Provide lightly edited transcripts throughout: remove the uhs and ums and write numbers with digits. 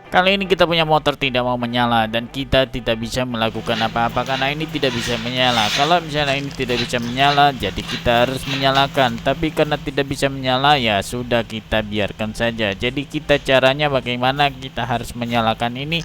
Kali ini kita punya motor tidak mau menyala dan kita tidak bisa melakukan apa-apa karena ini tidak bisa menyala. Kalau misalnya ini tidak bisa menyala, jadi kita harus menyalakan. Tapi karena tidak bisa menyala, ya sudah kita biarkan saja. Jadi kita caranya bagaimana kita harus menyalakan ini?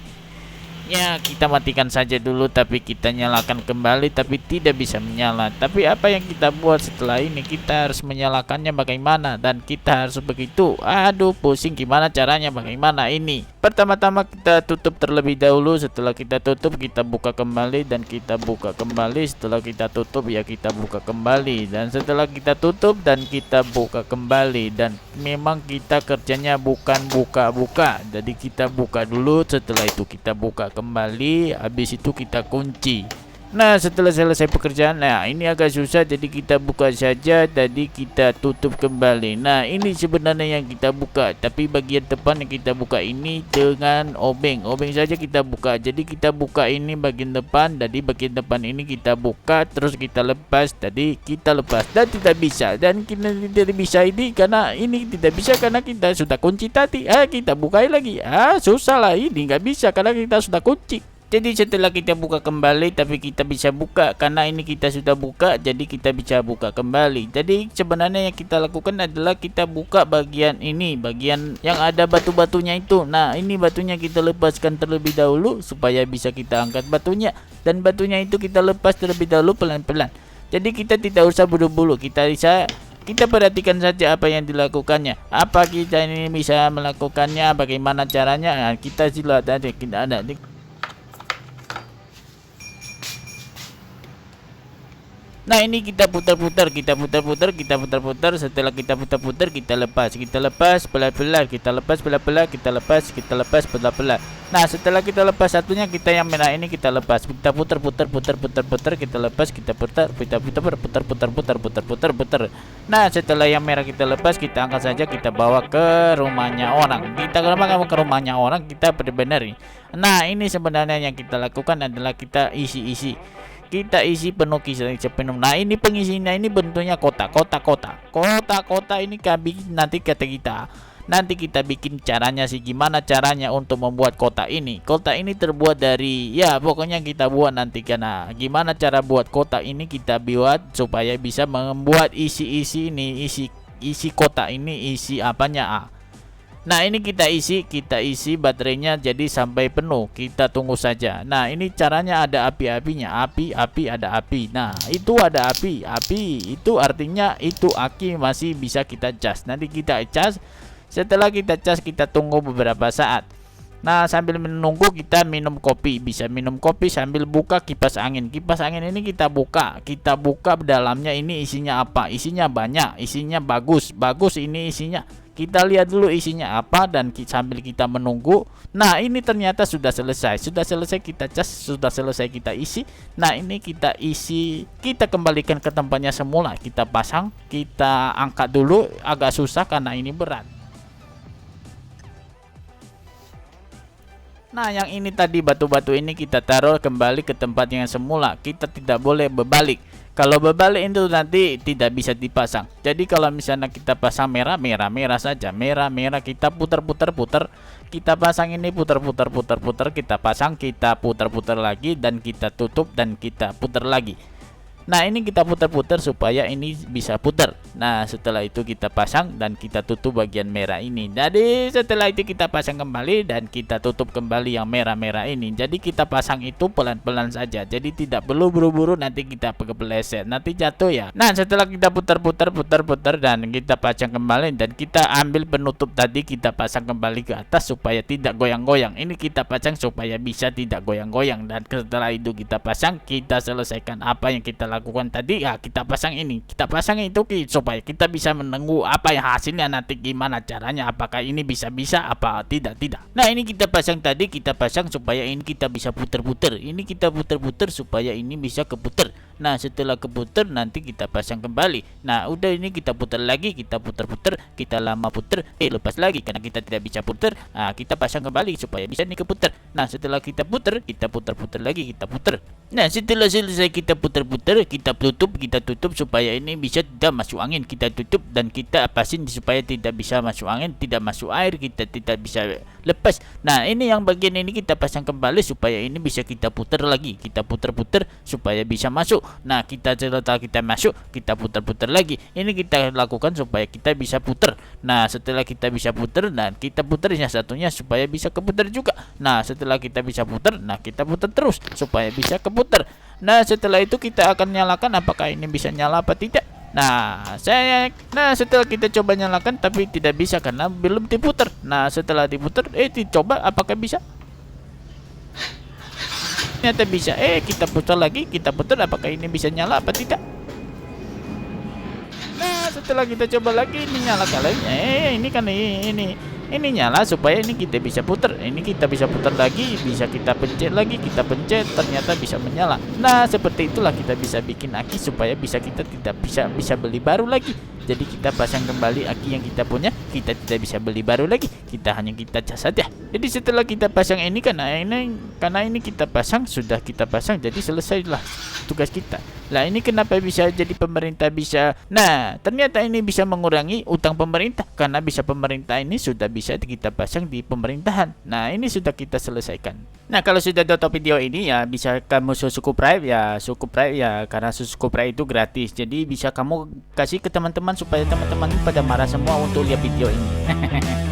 Ya, kita matikan saja dulu, tapi kita nyalakan kembali, tapi tidak bisa menyala. Tapi apa yang kita buat setelah ini? Kita harus menyalakannya bagaimana? Dan kita harus begitu. Aduh, pusing gimana caranya? Bagaimana ini? Pertama-tama kita tutup terlebih dahulu. Setelah kita tutup, kita buka kembali dan kita buka kembali. Setelah kita tutup, ya kita buka kembali. Dan setelah kita tutup dan kita buka kembali. Dan memang kita kerjanya bukan buka-buka. Jadi kita buka dulu, setelah itu kita buka kembali, habis itu kita kunci. Nah, setelah selesai pekerjaan, nah ini agak susah, jadi kita buka saja, tadi kita tutup kembali. Nah, ini sebenarnya yang kita buka, tapi bagian depan yang kita buka ini dengan obeng saja kita buka. Jadi kita buka ini bagian depan, jadi bagian depan ini kita buka, terus kita lepas, tadi kita lepas dan tidak bisa. Dan kita tidak bisa ini karena ini tidak bisa karena kita sudah kunci tadi. Kita buka lagi, susah lah, ini nggak bisa karena kita sudah kunci. Jadi setelah kita buka kembali, tapi kita bisa buka karena ini kita sudah buka, jadi kita bisa buka kembali. Jadi sebenarnya yang kita lakukan adalah kita buka bagian ini, bagian yang ada batu-batunya itu. Nah, ini batunya kita lepaskan terlebih dahulu supaya bisa kita angkat batunya, dan batunya itu kita lepas terlebih dahulu pelan-pelan. Jadi kita tidak usah buru-buru, kita perhatikan saja apa yang dilakukannya. Apa kita ini bisa melakukannya, bagaimana caranya? Nah, kita silat aja, kita ada Nah, ini kita putar-putar. Setelah kita putar-putar, kita lepas pelan-pelan, kita lepas pelan-pelan. Nah, setelah kita lepas satunya, kita yang merah ini kita lepas, kita putar-putar, kita lepas, kita putar. Nah, setelah yang merah kita lepas, kita angkat saja, kita bawa ke rumahnya orang. Kita kalau ke rumahnya orang, kita benar-benar. Nah, ini sebenarnya yang kita lakukan adalah kita isi penuh kisah penuh. Nah, ini pengisinya ini bentuknya kotak ini nanti kata kita. Nanti kita bikin caranya sih, gimana caranya untuk membuat kotak ini. Kotak ini terbuat dari, ya pokoknya kita buat nanti, karena gimana cara buat kotak ini kita buat supaya bisa membuat isi kotak ini, isi apanya. Nah, ini kita isi baterainya jadi sampai penuh. Kita tunggu saja. Nah, ini caranya ada api-apinya. Api ada api. Nah, itu ada api. Itu artinya itu aki masih bisa kita cas. Nanti kita cas. Setelah kita cas, kita tunggu beberapa saat. Nah, sambil menunggu kita minum kopi. Bisa minum kopi sambil buka kipas angin. Kipas angin ini kita buka dalamnya ini isinya apa? Isinya banyak, isinya bagus ini isinya. Kita lihat dulu isinya apa dan sambil kita menunggu. Nah, ini ternyata sudah selesai kita cas, sudah selesai kita isi. Nah, ini kita isi, kita kembalikan ke tempatnya semula. Kita pasang, kita angkat dulu, agak susah karena ini berat. Nah, yang ini tadi batu-batu ini kita taruh kembali ke tempat yang semula. Kita tidak boleh berbalik. Kalau berbalik itu nanti tidak bisa dipasang. Jadi kalau misalnya kita pasang merah saja. Merah kita putar. Kita pasang ini putar. Kita pasang, kita putar lagi dan kita tutup dan kita putar lagi. Nah, ini kita putar supaya ini bisa putar. Nah, setelah itu kita pasang dan kita tutup bagian merah ini. Jadi setelah itu kita pasang kembali dan kita tutup kembali yang merah-merah ini. Jadi kita pasang itu pelan-pelan saja. Jadi tidak perlu buru-buru, nanti kita kepleset, nanti jatuh ya. Nah, setelah kita putar dan kita pasang kembali dan kita ambil penutup tadi, kita pasang kembali ke atas supaya tidak goyang-goyang. Ini kita pasang supaya bisa tidak goyang-goyang, dan setelah itu kita pasang, kita selesaikan apa yang kita lakukan tadi. Ya, kita pasang ini, kita pasang itu supaya kita bisa menunggu apa yang hasilnya nanti, gimana caranya, apakah ini bisa apa tidak. Nah, ini kita pasang tadi, kita pasang supaya ini kita bisa putar-putar. Ini kita putar-putar supaya ini bisa keputar. Nah, setelah keputar nanti kita pasang kembali. Nah, udah ini kita putar lagi, kita putar-putar, kita lama putar, lepas lagi karena kita tidak bisa putar. Nah, kita pasang kembali supaya bisa nih keputar. Nah, setelah kita putar lagi, kita putar. Nah, setelah selesai kita putar-putar, puter, kita tutup supaya ini bisa tidak masuk angin. Kita tutup dan kita pasin supaya tidak bisa masuk angin, tidak masuk air, kita tidak bisa lepas. Nah, ini yang bagian ini kita pasang kembali supaya ini bisa kita putar lagi. Kita putar-putar supaya bisa masuk. Nah, setelah kita masuk, kita putar-putar lagi. Ini kita lakukan supaya kita bisa putar. Nah, setelah kita bisa putar, dan kita putar yang satunya supaya bisa keputar juga. Nah, setelah kita bisa putar, nah kita putar terus supaya bisa keputar. Nah, setelah itu kita akan nyalakan apakah ini bisa nyala apa tidak. Nah, setelah kita coba nyalakan tapi tidak bisa karena belum diputar. Nah, setelah diputar, dicoba apakah bisa. Ternyata bisa. Kita putar lagi, kita putar apakah ini bisa nyala apa tidak. Nah, setelah kita coba lagi ini nyala kalian. Ini kan ini nyala supaya ini kita bisa putar. Ini kita bisa putar lagi, bisa kita pencet lagi, kita pencet ternyata bisa menyala. Nah, seperti itulah kita bisa bikin aki supaya kita tidak bisa beli baru lagi. Jadi kita pasang kembali aki yang kita punya, kita tidak bisa beli baru lagi. Kita hanya kita cas saja. Jadi setelah kita pasang ini karena ini kita pasang, sudah kita pasang, jadi selesailah tugas kita. Lah, ini kenapa bisa jadi pemerintah bisa. Nah, ternyata ini bisa mengurangi utang pemerintah karena bisa pemerintah ini sudah bisa kita pasang di pemerintahan. Nah, ini sudah kita selesaikan. Nah, kalau sudah tonton video ini ya bisa kamu subscribe ya karena subscribe itu gratis. Jadi bisa kamu kasih ke teman-teman supaya teman-teman pada marah semua untuk lihat video ini.